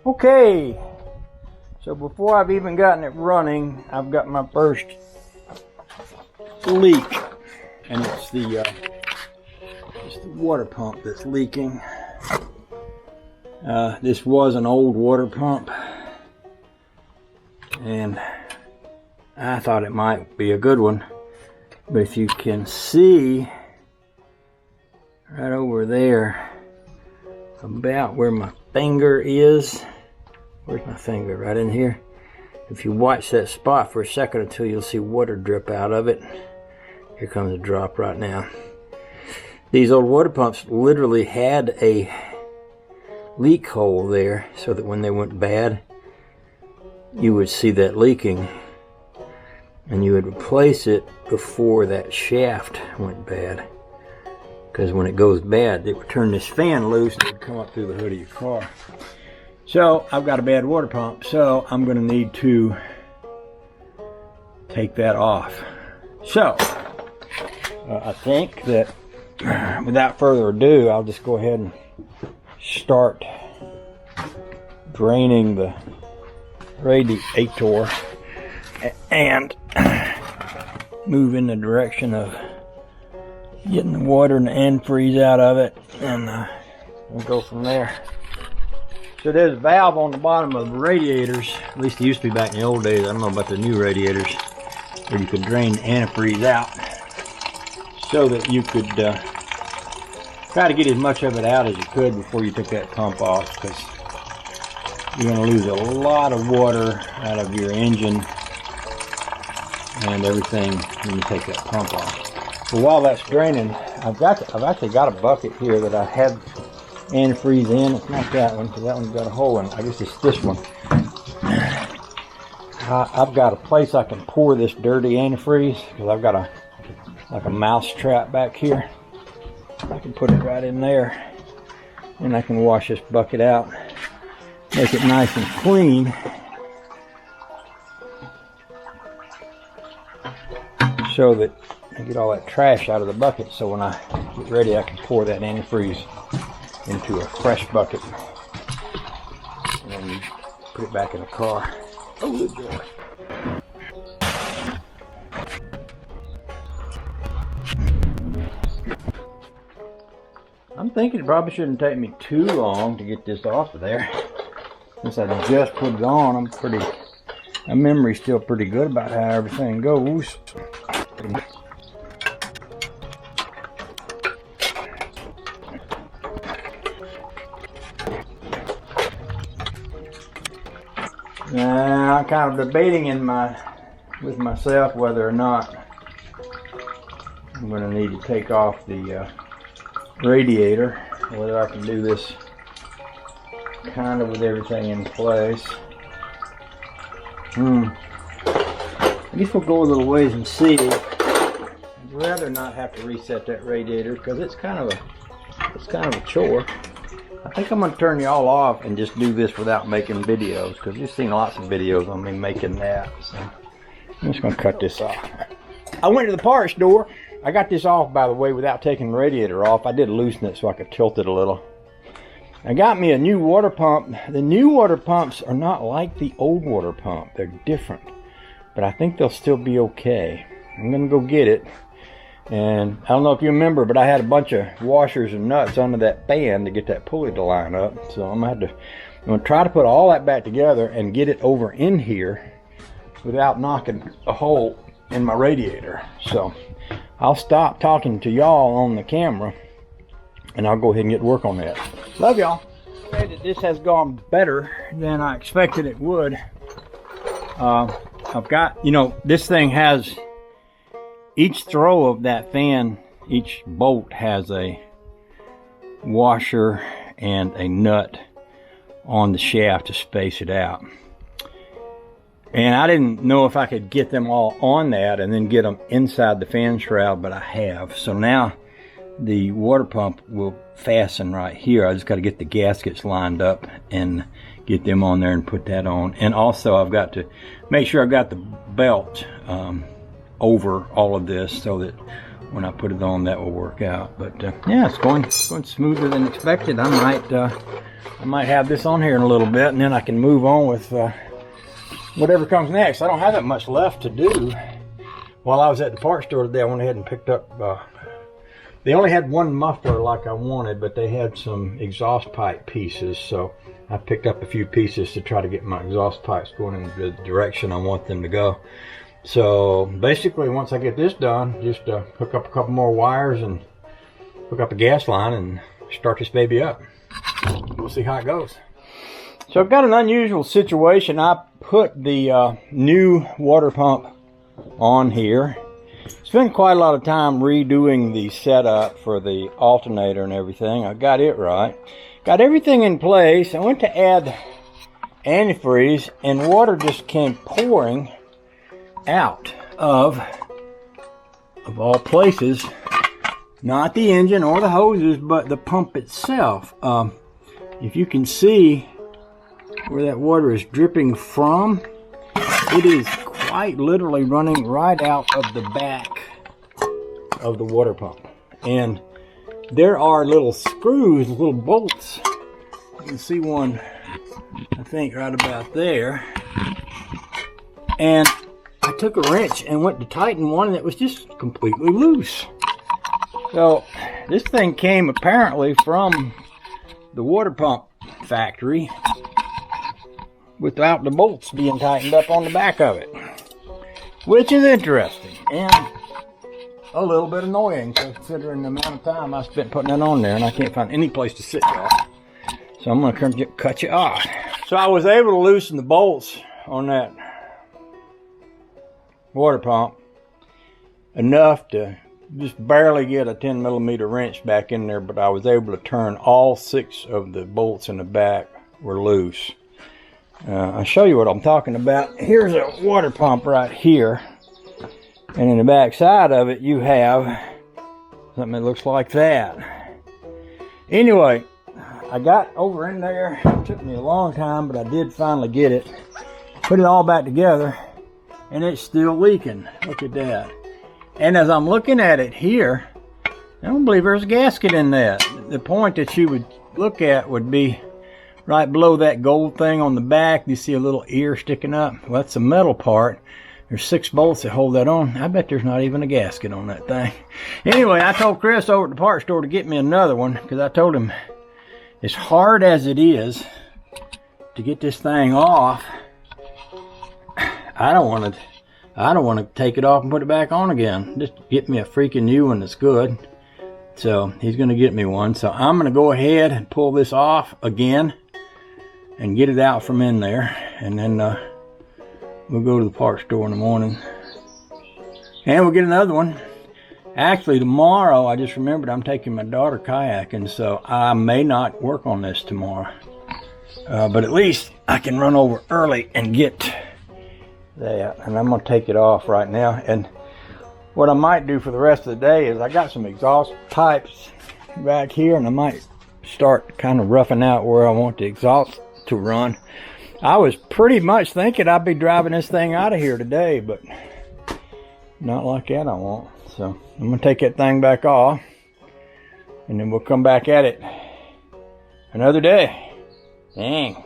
Okay, so before I've even gotten it running, I've got my first leak, and it's the water pump that's leaking. This was an old water pump, and I thought it might be a good one, but if you can see right over there, about where my finger is, where's my finger? Right in here. If you watch that spot for a second or two, you'll see water drip out of it. Here comes a drop right now. These old water pumps literally had a leak hole there, so that when they went bad, you would see that leaking, and you would replace it before that shaft went bad. Because when it goes bad, it would turn this fan loose and it would come up through the hood of your car. So I've got a bad water pump, so I'm going to need to take that off. So I think that without further ado, I'll just go ahead and start draining the radiator and move in the direction of getting the water and the antifreeze out of it, and we'll go from there. So there's a valve on the bottom of the radiators, at least it used to be back in the old days, I don't know about the new radiators, where you could drain the antifreeze out so that you could try to get as much of it out as you could before you took that pump off, because you're going to lose a lot of water out of your engine and everything when you take that pump off. So while that's draining, I've actually got a bucket here that I had antifreeze in. It's not that one, because that one's got a hole in it. I guess it's this one. I've got a place I can pour this dirty antifreeze, because I've got like a mouse trap back here. I can put it right in there, and I can wash this bucket out, make it nice and clean, so that I get all that trash out of the bucket, so when I get ready I can pour that antifreeze into a fresh bucket and then put it back in the car. Oh, good boy. I'm thinking it probably shouldn't take me too long to get this off of there. Since I just put it on, my memory's still pretty good about how everything goes. Now, I'm kind of debating with myself whether or not I'm going to need to take off the radiator, whether I can do this kind of with everything in place. I guess we'll go a little ways and see. I'd rather not have to reset that radiator, because it's kind of a chore. I think I'm going to turn y'all off and just do this without making videos, because you've seen lots of videos on me making that. So I'm just going to cut this off. I went to the parts store. I got this off, by the way, without taking the radiator off. I did loosen it so I could tilt it a little. I got me a new water pump. The new water pumps are not like the old water pump. They're different, but I think they'll still be okay. I'm going to go get it. And I don't know if you remember, but I had a bunch of washers and nuts under that fan to get that pulley to line up. So I'm going to try to put all that back together and get it over in here without knocking a hole in my radiator. So I'll stop talking to y'all on the camera, and I'll go ahead and get to work on that. Love y'all. This has gone better than I expected it would. I've got, this thing has, each throw of that fan, each bolt has a washer and a nut on the shaft to space it out. And I didn't know if I could get them all on that and then get them inside the fan shroud, but I have. So now the water pump will fasten right here. I just got to get the gaskets lined up and get them on there and put that on. And also I've got to make sure I've got the belt over all of this so that when I put it on, that will work out. But yeah, it's going smoother than expected. I might I might have this on here in a little bit, and then I can move on with whatever comes next. I don't have that much left to do. While I was at the parts store today, I went ahead and picked up, they only had one muffler like I wanted, but they had some exhaust pipe pieces, so I picked up a few pieces to try to get my exhaust pipes going in the direction I want them to go. So basically, once I get this done, just hook up a couple more wires and hook up a gas line and start this baby up. We'll see how it goes. So I've got an unusual situation. I put the new water pump on here. Spent quite a lot of time redoing the setup for the alternator and everything. I got it right. Got everything in place. I went to add antifreeze and water just came pouring out of all places. Not the engine or the hoses, but the pump itself. If you can see where that water is dripping from, it is quite literally running right out of the back of the water pump. And there are little screws, little bolts. You can see one, I think, right about there. And I took a wrench and went to tighten one, and it was just completely loose. So this thing came apparently from the water pump factory without the bolts being tightened up on the back of it, which is interesting and a little bit annoying considering the amount of time I spent putting it on there, and I can't find any place to sit y'all. So I'm going to cut you off. So I was able to loosen the bolts on that water pump enough to just barely get a 10mm wrench back in there, but I was able to turn all 6 of the bolts in the back were loose. I'll show you what I'm talking about. Here's a water pump right here, and in the back side of it you have something that looks like that. Anyway, I got over in there. It took me a long time, but I did finally get it. Put it all back together, and it's still leaking. Look at that. And as I'm looking at it here, I don't believe there's a gasket in that. The point that you would look at would be right below that gold thing on the back. You see a little ear sticking up? Well, that's the metal part. There's 6 bolts that hold that on. I bet there's not even a gasket on that thing. Anyway, I told Chris over at the parts store to get me another one, because I told him, as hard as it is to get this thing off, I don't want to take it off and put it back on again. Just get me a freaking new one that's good. So he's going to get me one. So I'm going to go ahead and pull this off again and get it out from in there. And then we'll go to the parts store in the morning. And we'll get another one. Actually, tomorrow, I just remembered I'm taking my daughter kayaking, so I may not work on this tomorrow. But at least I can run over early and get that. And I'm going to take it off right now. And what I might do for the rest of the day is I got some exhaust pipes back here, and I might start kind of roughing out where I want the exhaust to run. I was pretty much thinking I'd be driving this thing out of here today, but not like that I won't. So I'm going to take that thing back off, and then we'll come back at it another day. Dang.